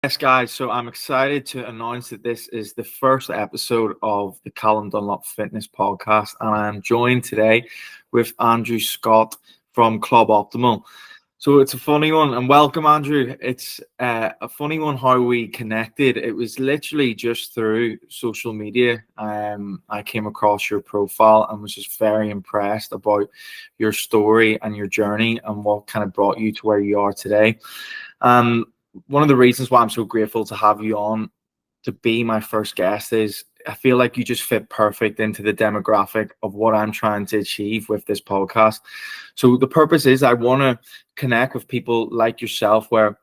Yes, guys. So I'm excited to announce that this is the first episode of the Callum Dunlop Fitness Podcast, and I am joined today with Andrew Scott from Club Optimal. So it's a funny one, and welcome, Andrew. It's a funny one how we connected. It was literally just through social media. I came across your profile and was just very impressed about your story and your journey and what kind of brought you to where you are today. Um, One of the reasons why I'm so grateful to have you on to be my first guest is I feel like you just fit perfect into the demographic of what I'm trying to achieve with this podcast. So the purpose is I want to connect with people like yourself where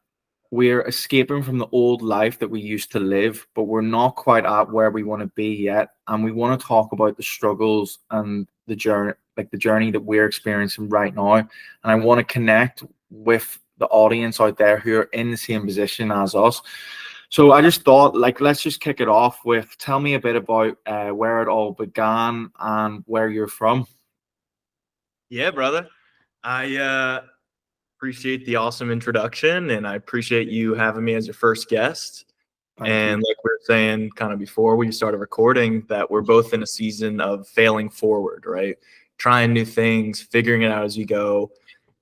we're escaping from the old life that we used to live, but we're not quite at where we want to be yet. And we want to talk about the struggles and the journey, like the journey that we're experiencing right now. And I want to connect with the audience out there who are in the same position as us. So I just thought, like, let's just kick it off with tell me a bit about where it all began and where you're from. Yeah, brother. I appreciate the awesome introduction, and I appreciate you having me as your first guest. Thank And you. like we were saying kind of before we started recording, that we're both in a season of failing forward, right? Trying new things, figuring it out as you go,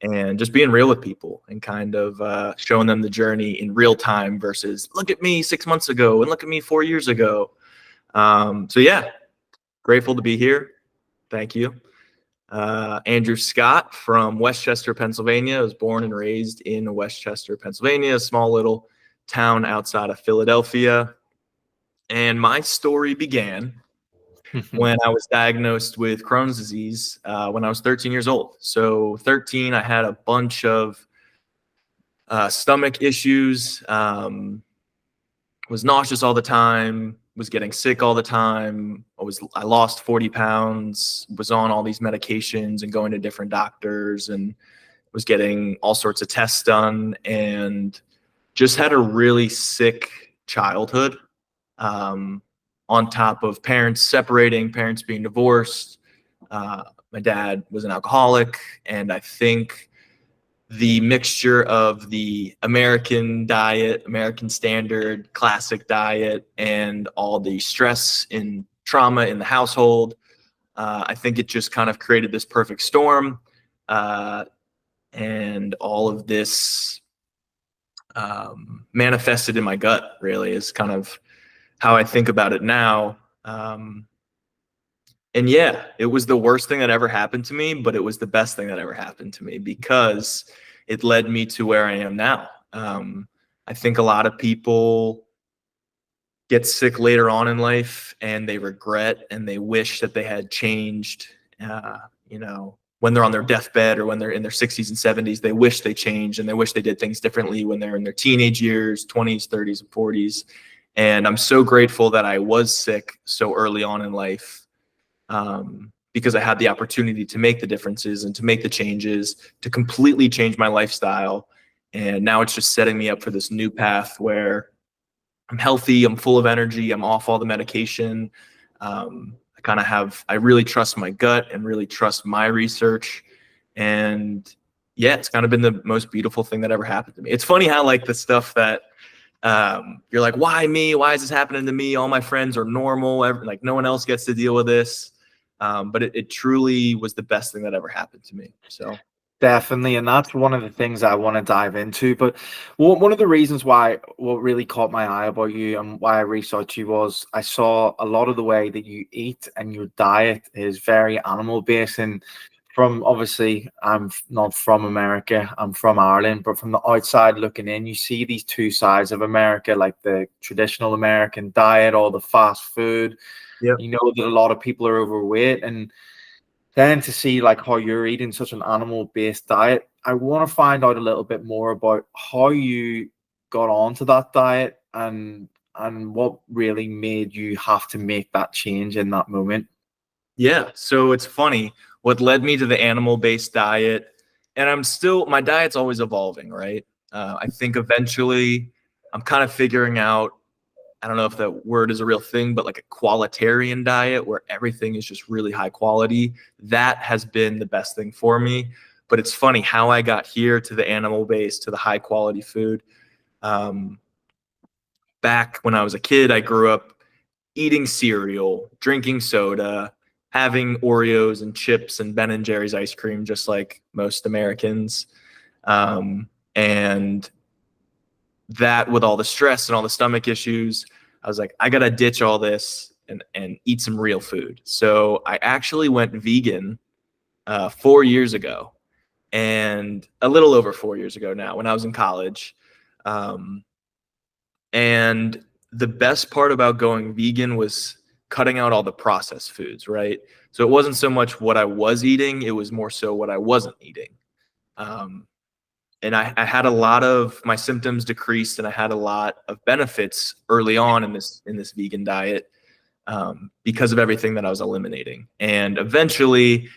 and just being real with people and kind of showing them the journey in real time versus look at me 6 months ago and look at me 4 years ago. So yeah, grateful to be here. Thank you. Andrew Scott from Westchester, Pennsylvania. I was born and raised in Westchester, Pennsylvania, a small little town outside of Philadelphia. And my story began when I was diagnosed with Crohn's disease when I was 13 years old. So 13, I had a bunch of stomach issues, was nauseous all the time, was getting sick all the time. I lost 40 pounds, was on all these medications and going to different doctors and was getting all sorts of tests done and just had a really sick childhood. On top of parents separating, parents being divorced. My dad was an alcoholic, and I think the mixture of the American diet, American standard, classic diet, and all the stress and trauma in the household, I think it just kind of created this perfect storm. And all of this manifested in my gut, really, is kind of how I think about it now. And yeah, it was the worst thing that ever happened to me, but it was the best thing that ever happened to me because it led me to where I am now. I think a lot of people get sick later on in life and they regret and they wish that they had changed, when they're on their deathbed or when they're in their 60s and 70s, they wish they changed and they wish they did things differently when they're in their teenage years, 20s, 30s, and 40s. And I'm so grateful that I was sick so early on in life, because I had the opportunity to make the differences and to make the changes, to completely change my lifestyle. And now it's just setting me up for this new path where I'm healthy, I'm full of energy, I'm off all the medication. I really trust my gut and really trust my research. And yeah, it's kind of been the most beautiful thing that ever happened to me. It's funny how like the stuff that you're like, why me? Why is this happening to me? All my friends are normal. Like no one else gets to deal with this. But it truly was the best thing that ever happened to me. So Definitely, and that's one of the things I want to dive into. But one of the reasons why what really caught my eye about you and why I reached out to you was I saw a lot of the way that you eat and your diet is very animal based. And from obviously, I'm not from America, I'm from Ireland, but from the outside looking in, you see these two sides of America, like the traditional American diet, all the fast food. yeah. You know that a lot of people are overweight, and then to see like how you're eating such an animal-based diet, I want to find out a little bit more about how you got onto that diet and what really made you have to make that change in that moment. Yeah. So it's funny what led me to the animal-based diet. And my diet's always evolving, right? I think eventually I'm kind of figuring out, I don't know if that word is a real thing, but like a qualitarian diet where everything is just really high quality. That has been the best thing for me. But it's funny how I got here to the animal based, to the high quality food. Um, back when I was a kid, I grew up eating cereal, drinking soda, having Oreos and chips and Ben and Jerry's ice cream, just like most Americans. And that, with all the stress and all the stomach issues, I was like, I got to ditch all this and eat some real food. So I actually went vegan 4 years ago, and a little over 4 years ago now, when I was in college. And the best part about going vegan was cutting out all the processed foods, right? So it wasn't so much what I was eating, it was more so what I wasn't eating. And I had a lot of my symptoms decreased, and I had a lot of benefits early on in this vegan diet, because of everything that I was eliminating. And eventually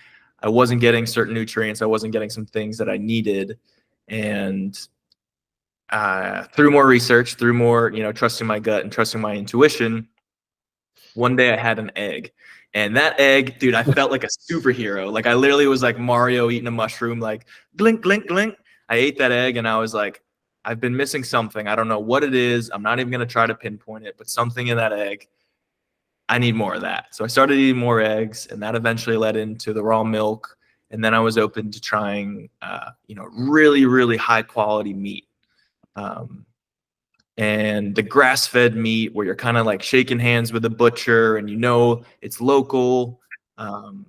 I wasn't getting certain nutrients. I wasn't getting some things that I needed. And through more research, through more, trusting my gut and trusting my intuition, one day I had an egg. And that egg, dude, I felt like a superhero. Like I literally was like Mario eating a mushroom, like glink, glink, glink. I ate that egg and I was like, I've been missing something. I don't know what it is. I'm not even going to try to pinpoint it, but something in that egg, I need more of that. So I started eating more eggs, and that eventually led into the raw milk. And then I was open to trying, really, really high quality meat. And the grass-fed meat, where you're kind of like shaking hands with the butcher and it's local, and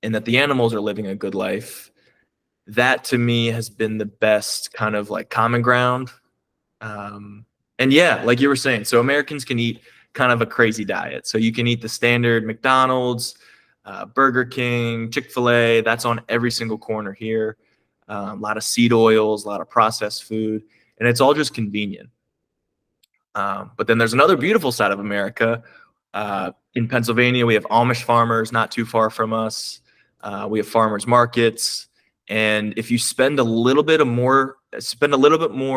that the animals are living a good life. That to me has been the best kind of like common ground. And yeah, like you were saying, so Americans can eat kind of a crazy diet. So you can eat the standard McDonald's, Burger King, Chick-fil-A. That's on every single corner here. A lot of seed oils, a lot of processed food, and it's all just convenient. But then there's another beautiful side of America. In Pennsylvania, we have Amish farmers not too far from us. We have farmers markets. And if you spend a little bit more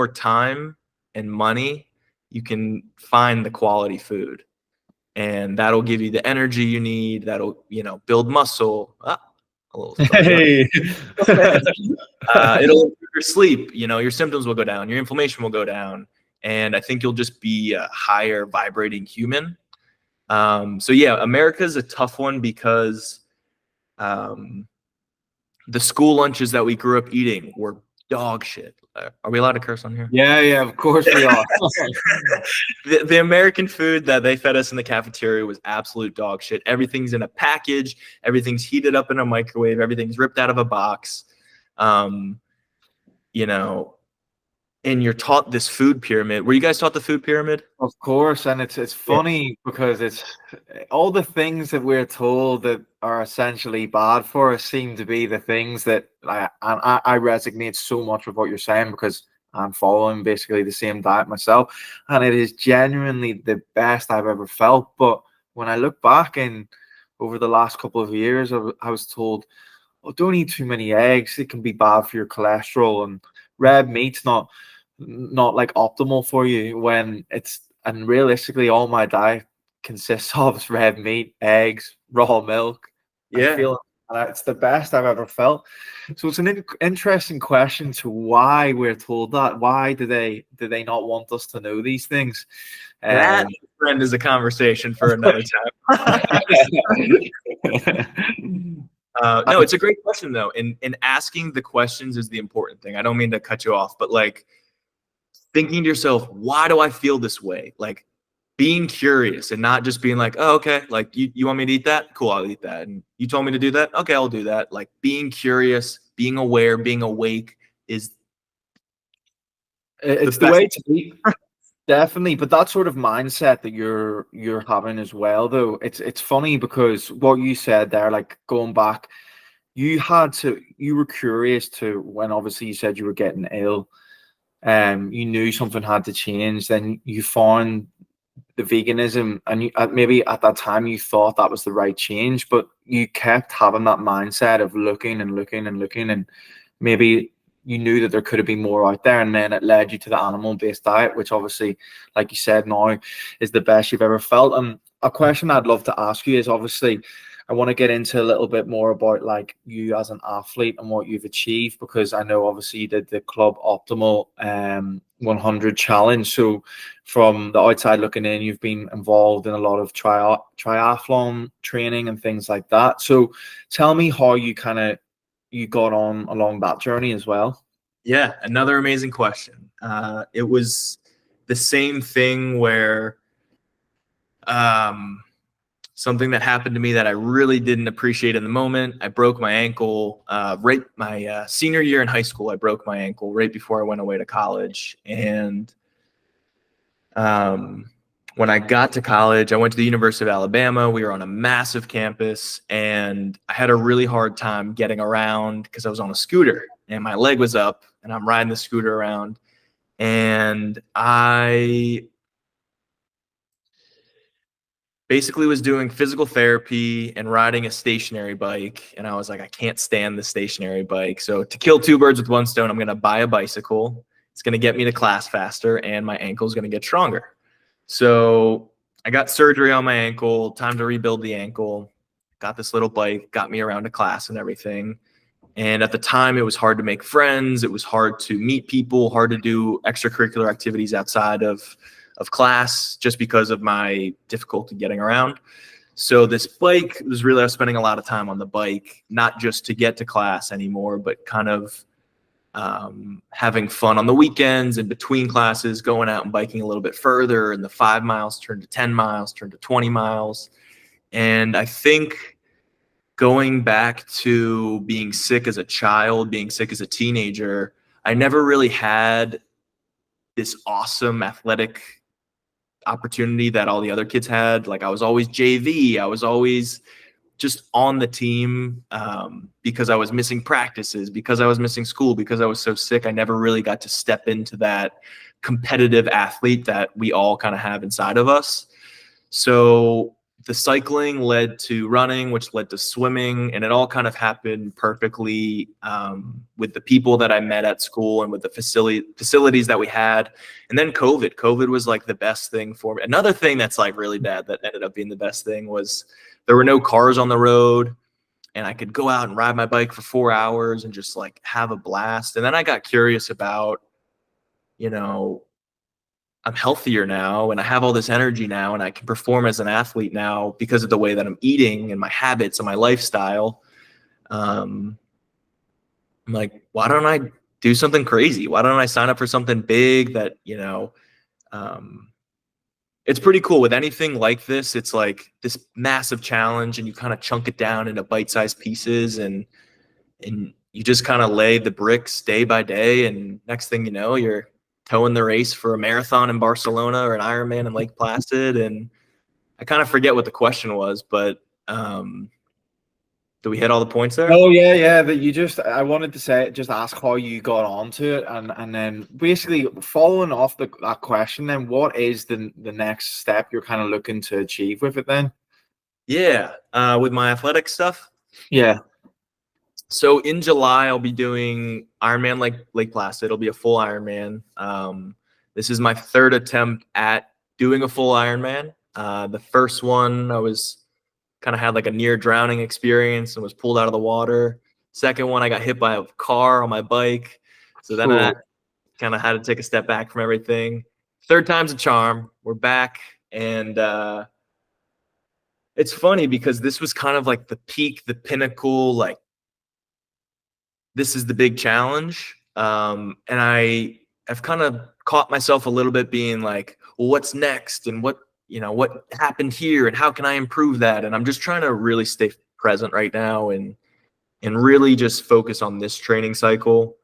time and money, you can find the quality food, and that'll give you the energy you need. That'll, build muscle. A little Hey. it'll improve your sleep. Your symptoms will go down. Your inflammation will go down. And I think you'll just be a higher vibrating human. So yeah, America's a tough one because the school lunches that we grew up eating were dog shit. Are we allowed to curse on here? Yeah, of course we are. The American food that they fed us in the cafeteria was absolute dog shit. Everything's in a package. Everything's heated up in a microwave. Everything's ripped out of a box. And you're taught this food pyramid. Were you guys taught the food pyramid? Of course, and it's funny because it's all the things that we're told that are essentially bad for us seem to be the things that I resonate so much with what you're saying, because I'm following basically the same diet myself, and it is genuinely the best I've ever felt. But when I look back and over the last couple of years, I was told, oh, don't eat too many eggs. It can be bad for your cholesterol, and red meat's not like optimal for you, and realistically all my diet consists of red meat, eggs, raw milk. Yeah. I feel it's the best I've ever felt. So it's an interesting question to why we're told that. Why do they not want us to know these things? That, friend, is a conversation for another time. No, it's a great question though. And asking the questions is the important thing. I don't mean to cut you off, but like thinking to yourself, why do I feel this way? Like being curious and not just being like, oh, okay, like you want me to eat that? Cool, I'll eat that. And you told me to do that? Okay, I'll do that. Like being curious, being aware, being awake it's the way to be. Definitely, but that sort of mindset that you're having as well, though, it's funny because what you said there, like going back, you were curious to, when obviously you said you were getting ill, you knew something had to change. Then you found the veganism, and you, maybe at that time you thought that was the right change, but you kept having that mindset of looking and looking and looking, and maybe you knew that there could have been more out there, and then it led you to the animal-based diet, which obviously, like you said, now is the best you've ever felt. And a question I'd love to ask you is, obviously, I want to get into a little bit more about like you as an athlete and what you've achieved, because I know obviously you did the Club Optimal 100 challenge. So from the outside looking in, you've been involved in a lot of triathlon training and things like that. So tell me how you got on along that journey as well. Yeah, another amazing question. It was the same thing where something that happened to me that I really didn't appreciate in the moment. I broke my ankle right my senior year in high school. I broke my ankle right before I went away to college. And when I got to college, I went to the University of Alabama. We were on a massive campus, and I had a really hard time getting around because I was on a scooter and my leg was up and I'm riding the scooter around. And I basically was doing physical therapy and riding a stationary bike. And I was like, I can't stand the stationary bike. So to kill two birds with one stone, I'm going to buy a bicycle. It's going to get me to class faster and my ankle is going to get stronger. So I got surgery on my ankle, time to rebuild the ankle, got this little bike, got me around to class and everything. And at the time, it was hard to make friends. It was hard to meet people, hard to do extracurricular activities outside of class just because of my difficulty getting around. So this bike was really, I was spending a lot of time on the bike, not just to get to class anymore, but kind of having fun on the weekends and between classes, going out and biking a little bit further. And the 5 miles turned to 10 miles, turned to 20 miles. And I think going back to being sick as a child, being sick as a teenager, I never really had this awesome athletic opportunity that all the other kids had. Like I was always JV. I was always just on the team because I was missing practices, because I was missing school, because I was so sick. I never really got to step into that competitive athlete that we all kind of have inside of us. So the cycling led to running, which led to swimming, and it all kind of happened perfectly with the people that I met at school and with the facilities that we had. And then COVID was like the best thing for me. Another thing that's like really bad that ended up being the best thing was there were no cars on the road, and I could go out and ride my bike for 4 hours and just like have a blast. And then I got curious about, I'm healthier now and I have all this energy now and I can perform as an athlete now because of the way that I'm eating and my habits and my lifestyle. I'm like, why don't I do something crazy? Why don't I sign up for something big that, it's pretty cool with anything like this. It's like this massive challenge and you kind of chunk it down into bite-sized pieces and you just kind of lay the bricks day by day. And next thing you know, you're towing the race for a marathon in Barcelona or an Ironman in Lake Placid. And I kind of forget what the question was, but do we hit all the points there? Oh yeah. That I wanted to just ask how you got onto it, and then basically following off that question, then what is the next step you're kind of looking to achieve with it then? Yeah, with my athletic stuff. Yeah. So in July, I'll be doing Ironman Lake Placid. It'll be a full Ironman. This is my third attempt at doing a full Ironman. The first one, I was kind of had like a near drowning experience and was pulled out of the water. Second one, I got hit by a car on my bike. So then I kind of had to take a step back from everything. Third time's a charm. We're back. And it's funny because this was kind of like the peak, the pinnacle, like this is the big challenge. And I have kind of caught myself a little bit being like, well, what's next? And what happened here and how can I improve that? And I'm just trying to really stay present right now and really just focus on this training cycle.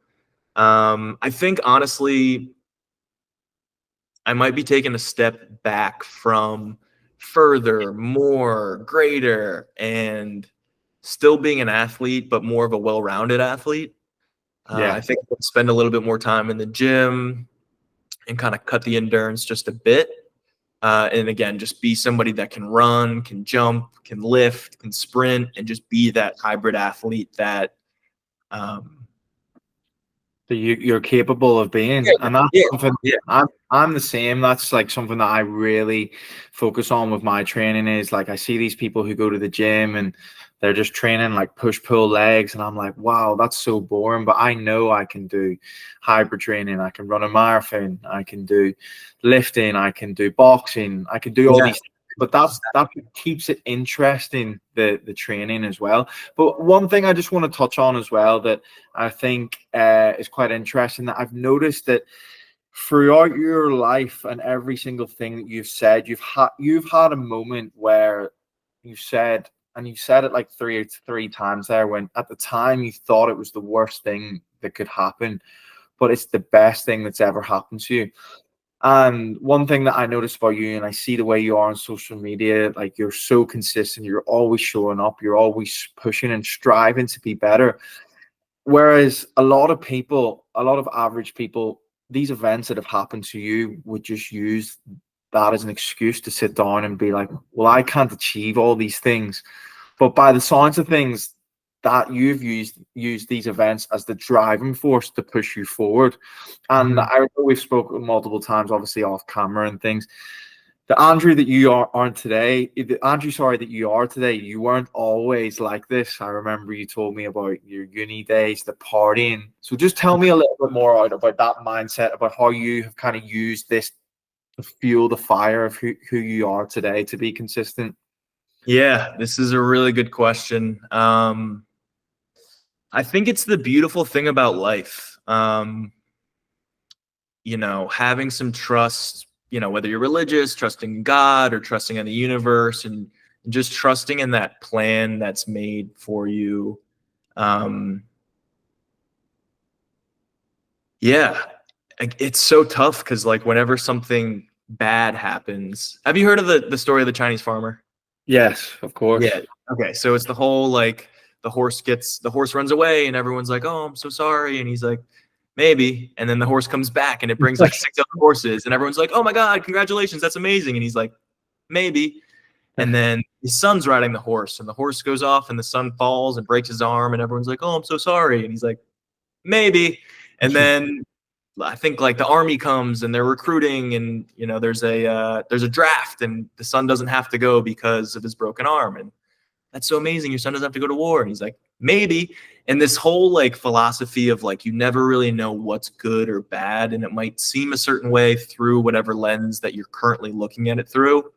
I think honestly, I might be taking a step back from further, more, greater, and still being an athlete, but more of a well-rounded athlete. I think I'll spend a little bit more time in the gym and kind of cut the endurance just a bit. And again, just be somebody that can run, can jump, can lift, can sprint, and just be that hybrid athlete that you're capable of being. And that's something I'm the same. That's like something that I really focus on with my training is like I see these people who go to the gym and they're just training like push pull legs, and I'm like, wow, that's so boring. But I know I can do hybrid training. I can run a marathon. I can do lifting. I can do boxing. I can do all these things. But that's what keeps it interesting, the training as well. But one thing I just want to touch on as well that I think is quite interesting, that I've noticed that throughout your life and every single thing that you've said, you've had a moment where you said, and you said it like three times there, when at the time you thought it was the worst thing that could happen, but it's the best thing that's ever happened to you. And one thing that I notice about you, and I see the way you are on social media, like you're so consistent, you're always showing up, you're always pushing and striving to be better. Whereas a lot of people, a lot of average people, these events that have happened to you would just use that as an excuse to sit down and be like, well, I can't achieve all these things. But by the signs of things, that you've used these events as the driving force to push you forward. And I know we've spoken multiple times, obviously off camera and things. The Andrew that you aren't today, the Andrew, sorry, that you are today, you weren't always like this. I remember you told me about your uni days, the partying. So just tell me a little bit more about that mindset, about how you have kind of used this to fuel the fire of who you are today to be consistent. Yeah, this is a really good question. I think it's the beautiful thing about life. Having some trust, whether you're religious, trusting God or trusting in the universe, and just trusting in that plan that's made for you. Yeah, it's so tough because like whenever something bad happens, have you heard of the story of the Chinese farmer? Yes, of course. Yeah. Okay. So it's the whole like the horse runs away and everyone's like, oh, I'm so sorry. And he's like, maybe. And then the horse comes back and it brings like 6 other horses and everyone's like, oh my God, congratulations. That's amazing. And he's like, maybe. And then his son's riding the horse and the horse goes off and the son falls and breaks his arm and everyone's like, oh, I'm so sorry. And he's like, maybe. And then I think like the army comes and they're recruiting and there's a draft and the son doesn't have to go because of his broken arm, and that's so amazing, your son doesn't have to go to war. And he's like, maybe. And this whole like philosophy of like you never really know what's good or bad, and it might seem a certain way through whatever lens that you're currently looking at it through.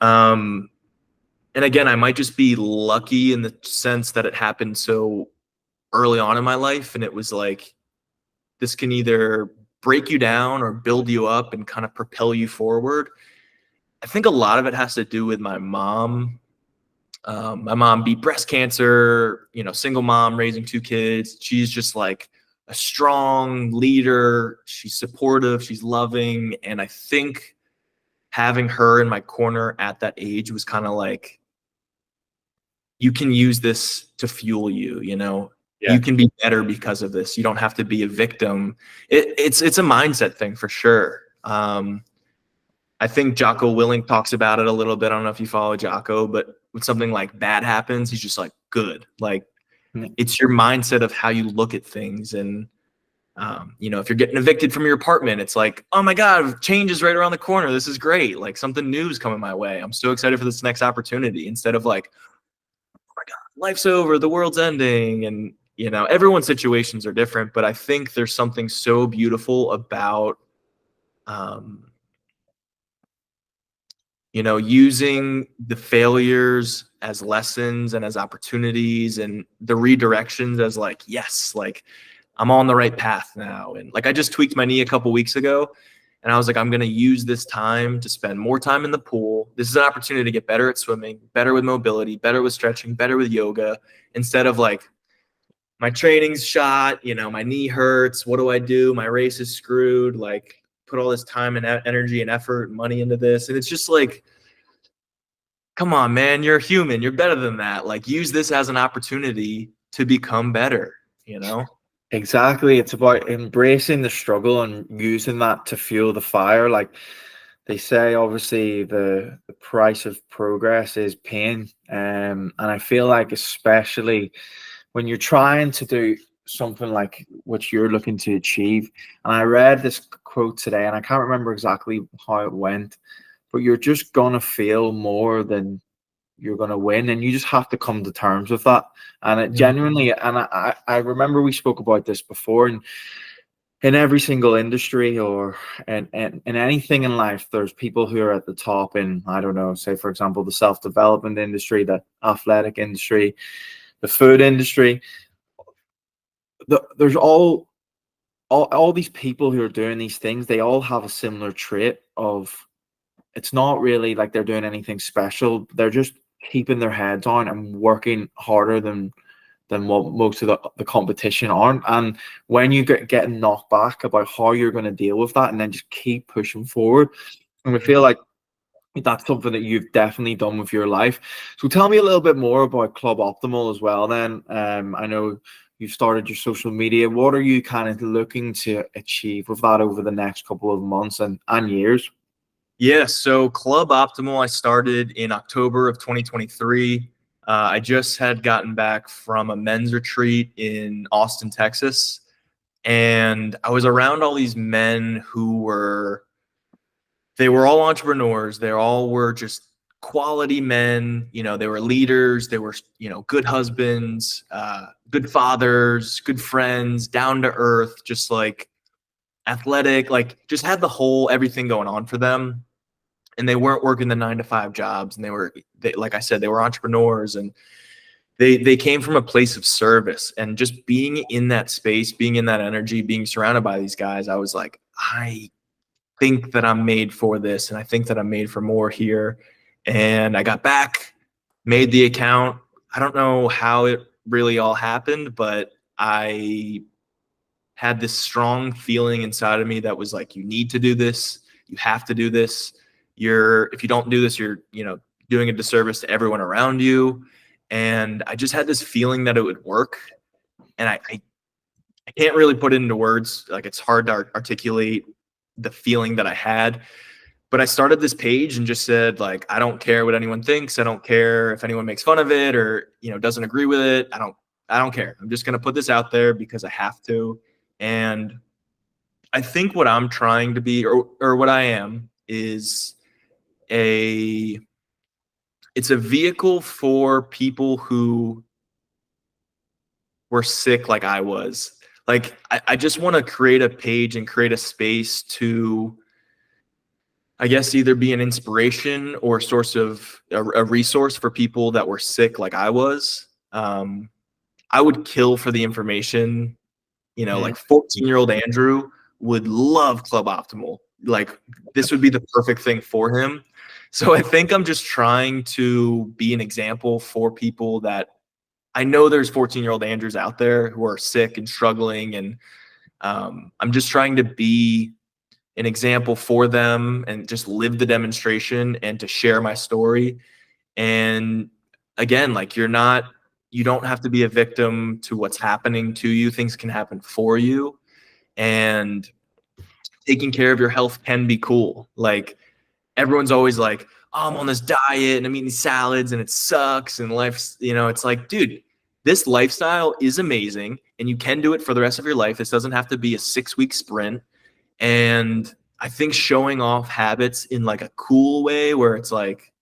And again, I might just be lucky in the sense that it happened so early on in my life, and it was like this can either break you down or build you up and kind of propel you forward. I think a lot of it has to do with my mom. My mom beat breast cancer, single mom raising 2 kids. She's just like a strong leader. She's supportive. She's loving. And I think having her in my corner at that age was kind of like, you can use this to fuel you, You can be better because of this. You don't have to be a victim. It's a mindset thing for sure. I think Jocko Willink talks about it a little bit. I don't know if you follow Jocko, but when something like bad happens, he's just like, good. Like it's your mindset of how you look at things. And, if you're getting evicted from your apartment, it's like, oh my God, change is right around the corner. This is great. Like something new is coming my way. I'm so excited for this next opportunity, instead of like, oh my God, life's over, the world's ending. And, everyone's situations are different, but I think there's something so beautiful about, using the failures as lessons and as opportunities, and the redirections as like, yes, like I'm on the right path now. And like, I just tweaked my knee a couple weeks ago, and I was like, I'm going to use this time to spend more time in the pool. This is an opportunity to get better at swimming, better with mobility, better with stretching, better with yoga, instead of like, my training's shot, my knee hurts. What do I do? My race is screwed. Like, put all this time and energy and effort and money into this. And it's just like, come on, man, you're human. You're better than that. Like, use this as an opportunity to become better, Exactly. It's about embracing the struggle and using that to fuel the fire. Like they say, obviously the price of progress is pain. And I feel like, especially when you're trying to do something like what you're looking to achieve. And I read this quote today, and I can't remember exactly how it went, but you're just going to fail more than you're going to win, and you just have to come to terms with that. And it genuinely, and I remember we spoke about this before, and in every single industry or in anything in life, there's people who are at the top in, I don't know, say for example, the self-development industry, the athletic industry, the food industry. There's all these people who are doing these things. They all have a similar trait of, it's not really like they're doing anything special. They're just keeping their heads on and working harder than what most of the competition aren't. And when you get knocked back about how you're going to deal with that, and then just keep pushing forward. And I feel like that's something that you've definitely done with your life. So tell me a little bit more about Club Optimal as well then. I know you started your social media. What are you kind of looking to achieve with that over the next couple of months and years? Yeah, so Club Optimal, I started in October of 2023. I just had gotten back from a men's retreat in Austin, Texas, and I was around all these men who were all entrepreneurs. They all were just quality men. They were leaders. They were, good husbands, good fathers, good friends, down to earth, just like athletic, like just had the whole everything going on for them. And they weren't working the 9-to-5 jobs. And they, like I said, they were entrepreneurs, and they came from a place of service. And just being in that space, being in that energy, being surrounded by these guys, I was like, I think that I'm made for this, and I think that I'm made for more here. And I got back, made the account. I don't know how it really all happened, but I had this strong feeling inside of me that was like, you need to do this. You have to do this. If you don't do this, you're, doing a disservice to everyone around you. And I just had this feeling that it would work. And I can't really put it into words. Like, it's hard to articulate the feeling that I had. But I started this page and just said, like, I don't care what anyone thinks. I don't care if anyone makes fun of it or, doesn't agree with it. I don't care. I'm just going to put this out there because I have to. And I think what I'm trying to be, or what I am, is it's a vehicle for people who were sick like I was. Like, I just want to create a page and create a space to, I guess, either be an inspiration or a source of a resource for people that were sick like I was. I would kill for the information. Like 14-year-old Andrew would love Club Optimal. Like, this would be the perfect thing for him. So I think I'm just trying to be an example for people that I know there's 14-year-old Andrews out there who are sick and struggling. And I'm just trying to be an example for them and just live the demonstration and to share my story. And again, like, you don't have to be a victim to what's happening to you. Things can happen for you. And taking care of your health can be cool. Like, everyone's always like, oh, I'm on this diet and I'm eating salads and it sucks. And life's, it's like, dude, this lifestyle is amazing and you can do it for the rest of your life. This doesn't have to be a 6-week sprint. And I think showing off habits in like a cool way where it's like,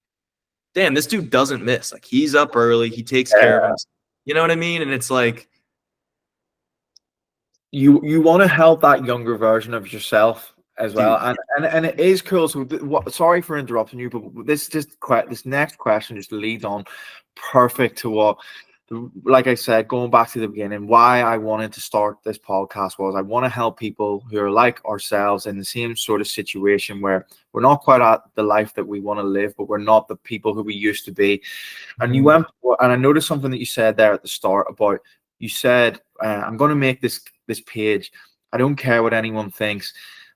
damn, this dude doesn't miss. Like, he's up early. He takes care of himself. You know what I mean? And it's like, you want to help that younger version of yourself as well. And it is cool. So sorry for interrupting you, but this next question just leads on perfect to what, like I said, going back to the beginning, why I wanted to start this podcast was I want to help people who are like ourselves in the same sort of situation where we're not quite at the life that we want to live, but we're not the people who we used to be. And you went, and I noticed something that you said there at the start about, you said, I'm going to make this page. I don't care what anyone thinks.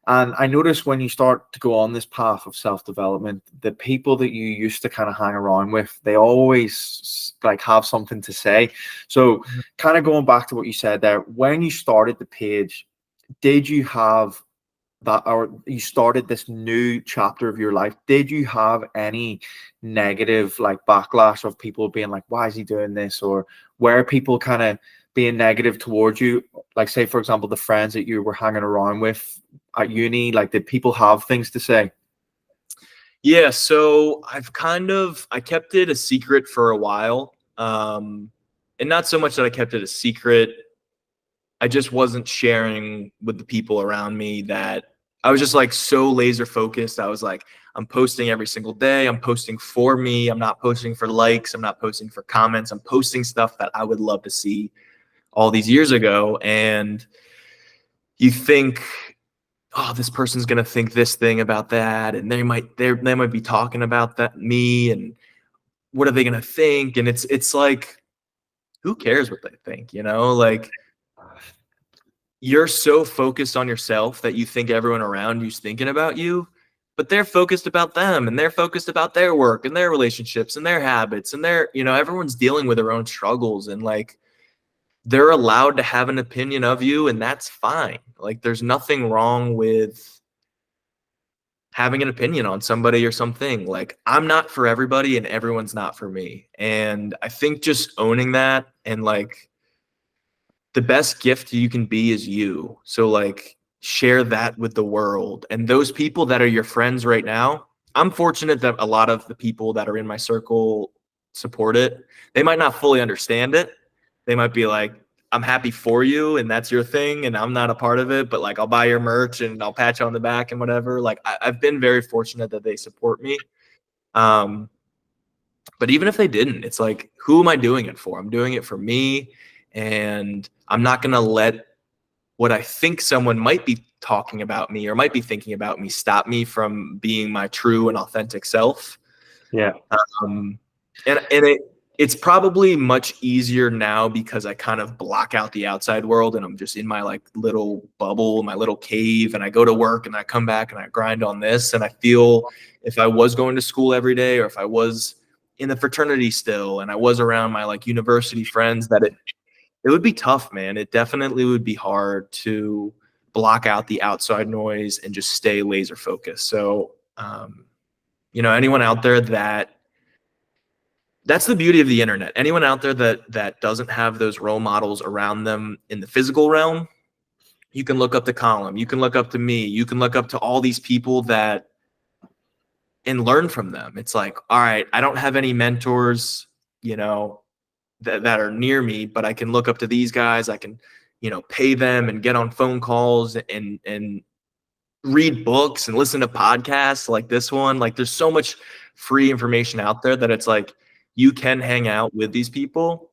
And I noticed when you start to go on this path of self-development, the people that you used to kind of hang around with, they always like have something to say. So kind of going back to what you said there, when you started the page, did you have that, or you started this new chapter of your life, did you have any negative like backlash of people being like, why is he doing this? Or were people kind of being negative towards you? Like, say, for example, the friends that you were hanging around with at uni, like, did people have things to say? Yeah, so I kept it a secret for a while. And not so much that I kept it a secret. I just wasn't sharing with the people around me that I was just like so laser focused. I was like, I'm posting every single day. I'm posting for me. I'm not posting for likes. I'm not posting for comments. I'm posting stuff that I would love to see all these years ago. And you think, oh, this person's gonna think this thing about that, and they might be talking about that me, and what are they gonna think? And it's like, who cares what they think? Like, you're so focused on yourself that you think everyone around you's thinking about you, but they're focused about them, and they're focused about their work and their relationships and their habits, and everyone's dealing with their own struggles, and like, they're allowed to have an opinion of you, and that's fine. Like, there's nothing wrong with having an opinion on somebody or something. Like, I'm not for everybody and everyone's not for me. And I think just owning that, and like, the best gift you can be is you. So like, share that with the world. And those people that are your friends right now, I'm fortunate that a lot of the people that are in my circle support it. They might not fully understand it. They might be like, I'm happy for you and that's your thing and I'm not a part of it, but like, I'll buy your merch and I'll pat you on the back and whatever. Like, I've been very fortunate that they support me. Um, but even if they didn't, it's like, who am I doing it for? I'm doing it for me. And I'm not going to let what I think someone might be talking about me or might be thinking about me stop me from being my true and authentic self. Yeah. Um, and it's probably much easier now because I kind of block out the outside world and I'm just in my like little bubble, my little cave, and I go to work and I come back and I grind on this. And I feel if I was going to school every day, or if I was in the fraternity still and I was around my like university friends, that it would be tough, man. It definitely would be hard to block out the outside noise and just stay laser focused. So, anyone out there that's the beauty of the internet. Anyone out there that doesn't have those role models around them in the physical realm, you can look up to Column, you can look up to me, you can look up to all these people and learn from them. It's like, all right, I don't have any mentors, that are near me, but I can look up to these guys. I can, pay them and get on phone calls and read books and listen to podcasts like this one. Like, there's so much free information out there that it's like, you can hang out with these people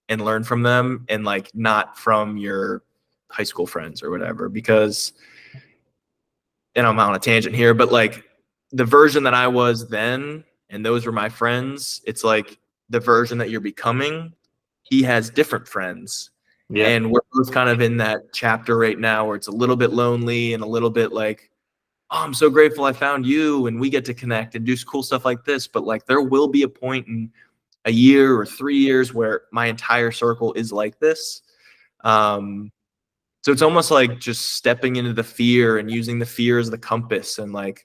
and learn from them, and like, not from your high school friends or whatever, because, and I'm on a tangent here, but like, the version that I was then, and those were my friends, it's like, the version that you're becoming, he has different friends. Yeah. And we're both kind of in that chapter right now where it's a little bit lonely and a little bit like, oh, I'm so grateful I found you and we get to connect and do cool stuff like this. But like, there will be a point in a year or 3 years where my entire circle is like this. So it's almost like just stepping into the fear and using the fear as the compass, and like,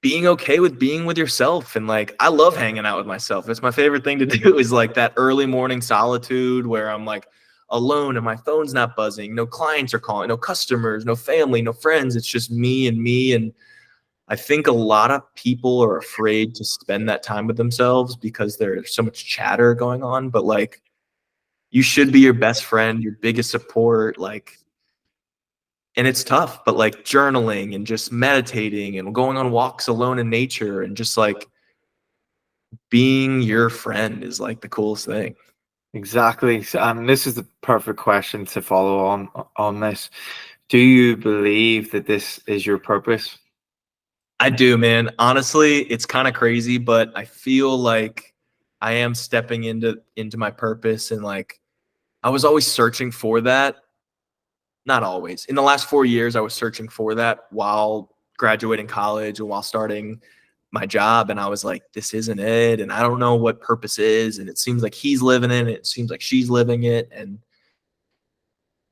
being okay with being with yourself. And like, I love hanging out with myself. It's my favorite thing to do, is like that early morning solitude where I'm like alone and my phone's not buzzing. No clients are calling, no customers, no family, no friends. It's just me and me. And I think a lot of people are afraid to spend that time with themselves because there's so much chatter going on. But like, you should be your best friend, your biggest support. Like, and it's tough, but like, journaling and just meditating and going on walks alone in nature and just like being your friend is like the coolest thing. Exactly. And this is the perfect question to follow on this. Do you believe that this is your purpose? I do, man. Honestly, it's kind of crazy, but I feel like I am stepping into my purpose, and like, I was always searching for that. Not always. In the last 4 years, I was searching for that while graduating college and while starting my job. And I was like, this isn't it. And I don't know what purpose is. And it seems like he's living it. It seems like she's living it. And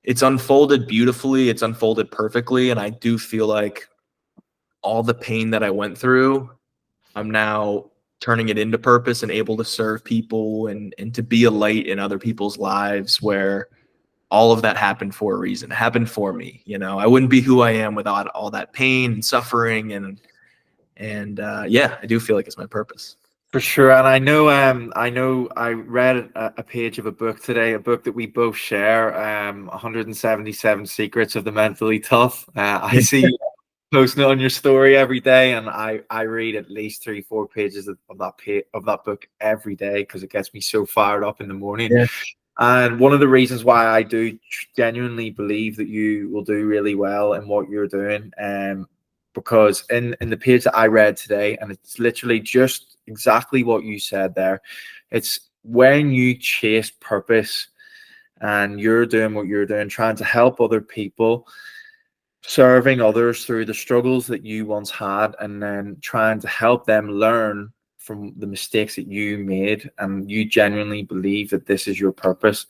it's unfolded beautifully. It's unfolded perfectly. And I do feel like all the pain that I went through, I'm now turning it into purpose and able to serve people and to be a light in other people's lives, where all of that happened for a reason. It happened for me. I wouldn't be who I am without all that pain and suffering. And And yeah, I do feel like it's my purpose. For sure. And I read a page of a book today, a book that we both share, 177 Secrets of the Mentally Tough. I see you posting it on your story every day, and I read at least 3-4 pages of that book every day because it gets me so fired up in the morning. Yeah. And one of the reasons why I do genuinely believe that you will do really well in what you're doing, because in the page that I read today, and it's literally just exactly what you said there, it's when you chase purpose and you're doing what you're doing, trying to help other people, serving others through the struggles that you once had, and then trying to help them learn from the mistakes that you made, and you genuinely believe that this is your purpose,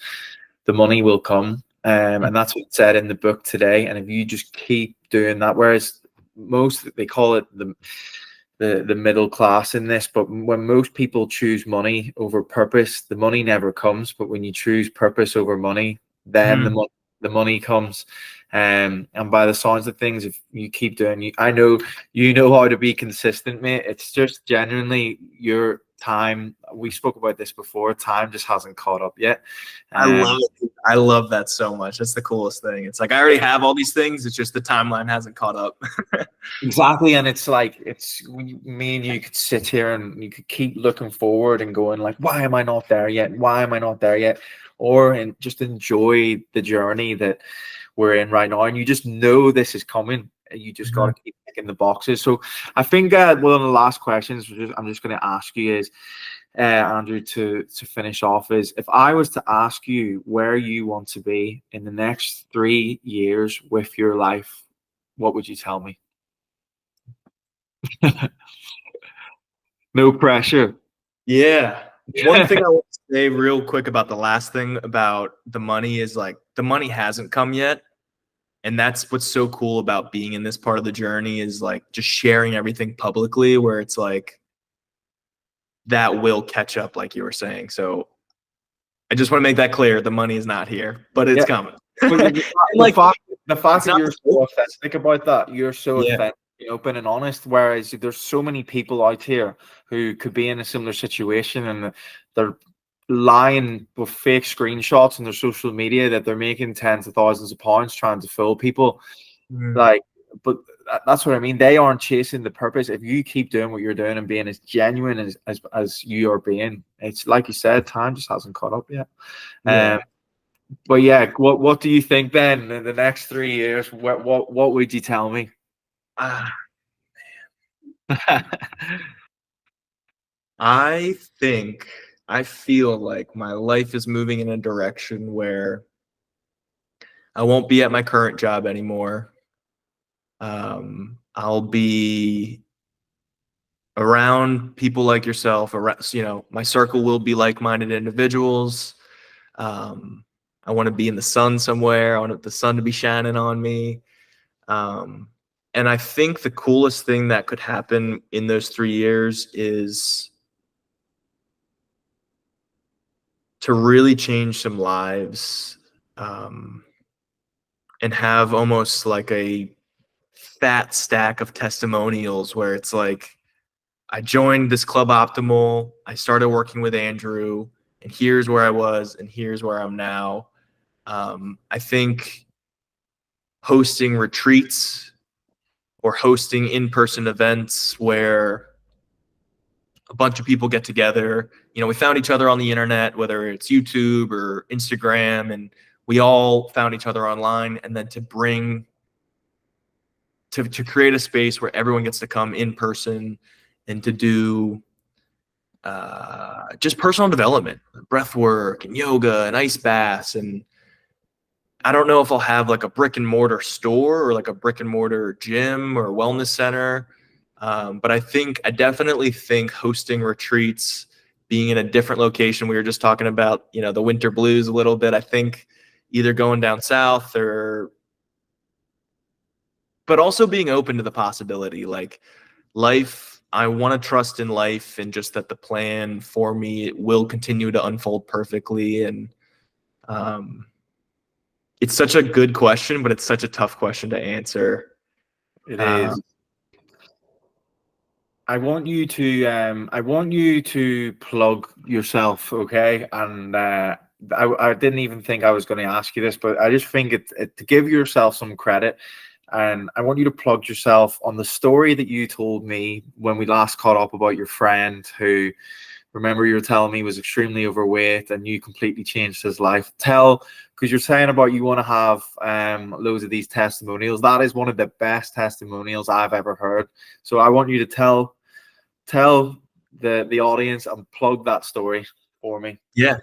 the money will come. And that's what it said in the book today. And if you just keep doing that, whereas most, they call it the middle class in this, but when most people choose money over purpose, the money never comes. But when you choose purpose over money, then the money comes. And by the signs of things, if you keep doing, I know you know how to be consistent, mate. It's just genuinely your time. We spoke about this before. Time just hasn't caught up yet. I love it. I love that so much. That's the coolest thing. It's like I already have all these things. It's just the timeline hasn't caught up. Exactly. And it's like, me and you could sit here and you could keep looking forward and going like, why am I not there yet? Why am I not there yet? Or just enjoy the journey that we're in right now. And you just know this is coming. You just got to keep ticking the boxes. So I think one of the last questions I'm just going to ask you is, Andrew, to finish off, is if I was to ask you where you want to be in the next 3 years with your life, what would you tell me? No pressure. Yeah. One thing I want to say real quick about the last thing about the money is like the money hasn't come yet. And that's what's so cool about being in this part of the journey is like just sharing everything publicly, where it's like that will catch up, like you were saying. So I just want to make that clear. The money is not here, but it's coming. The fact that you're so authentic about that, you're so authentic, open and honest, whereas there's so many people out here who could be in a similar situation and they're lying with fake screenshots on their social media that they're making tens of thousands of pounds trying to fool people. Like, but that's what I mean. They aren't chasing the purpose. If you keep doing what you're doing and being as genuine as you are being, it's like you said, time just hasn't caught up yet. But yeah, what do you think then in the next 3 years? What would you tell me? I feel like my life is moving in a direction where I won't be at my current job anymore. I'll be around people like yourself. My circle will be like-minded individuals. I want to be in the sun somewhere. I want the sun to be shining on me. And I think the coolest thing that could happen in those 3 years is to really change some lives, and have almost like a fat stack of testimonials where it's like, I joined this Club Optimal, I started working with Andrew, and here's where I was, and here's where I'm now. I think hosting retreats or hosting in-person events where a bunch of people get together. We found each other on the internet, whether it's YouTube or Instagram, and we all found each other online. And then to create a space where everyone gets to come in person and to do just personal development, breath work and yoga and ice baths. And I don't know if I'll have like a brick and mortar store or like a brick and mortar gym or wellness center. But I definitely think hosting retreats, being in a different location. We were just talking about, the winter blues a little bit. I think either going down south but also being open to the possibility, like life, I want to trust in life and just that the plan for me will continue to unfold perfectly. And it's such a good question, but it's such a tough question to answer. It is. I want you to plug yourself, okay? And I didn't even think I was going to ask you this, but I just think to give yourself some credit, and I want you to plug yourself on the story that you told me when we last caught up about your friend who, remember, you were telling me was extremely overweight and you completely changed his life. Because you're saying about you want to have loads of these testimonials. That is one of the best testimonials I've ever heard. So I want you to tell the audience and plug that story for me. Yeah.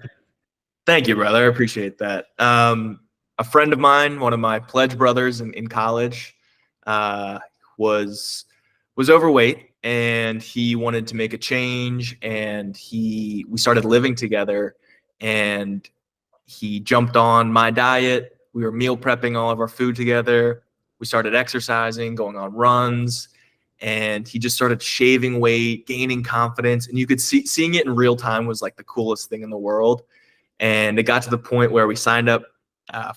Thank you, brother. I appreciate that. A friend of mine, one of my pledge brothers in college, was overweight, and he wanted to make a change, and we started living together, and he jumped on my diet. We were meal prepping all of our food together. We started exercising, going on runs, and he just started shaving weight, gaining confidence, and you could seeing it in real time was like the coolest thing in the world. And it got to the point where we signed up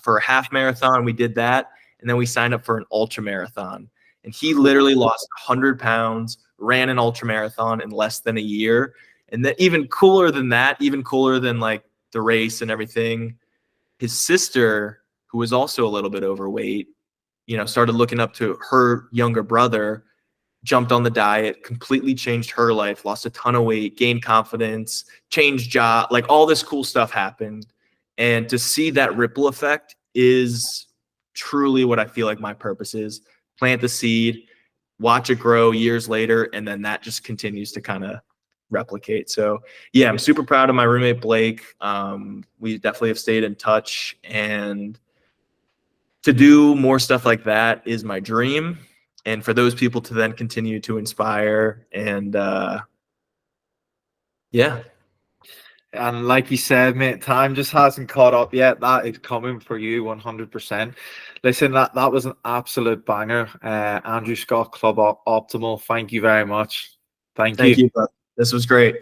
for a half marathon. We did that. And then we signed up for an ultra marathon. And he literally lost 100 pounds, ran an ultra marathon in less than a year. And then even cooler than that, even cooler than like the race and everything, his sister, who was also a little bit overweight, started looking up to her younger brother, jumped on the diet, completely changed her life, lost a ton of weight, gained confidence, changed job, like all this cool stuff happened. And to see that ripple effect is truly what I feel like my purpose is. Plant the seed, watch it grow years later, and then that just continues to kind of replicate. So yeah, I'm super proud of my roommate, Blake. We definitely have stayed in touch, and to do more stuff like that is my dream. And for those people to then continue to inspire and yeah. And like you said, mate, time just hasn't caught up yet. That is coming for you 100%. Listen, that was an absolute banger. Andrew Scott, Club Optimal, thank you very much. Thank Thank you. you. This was great.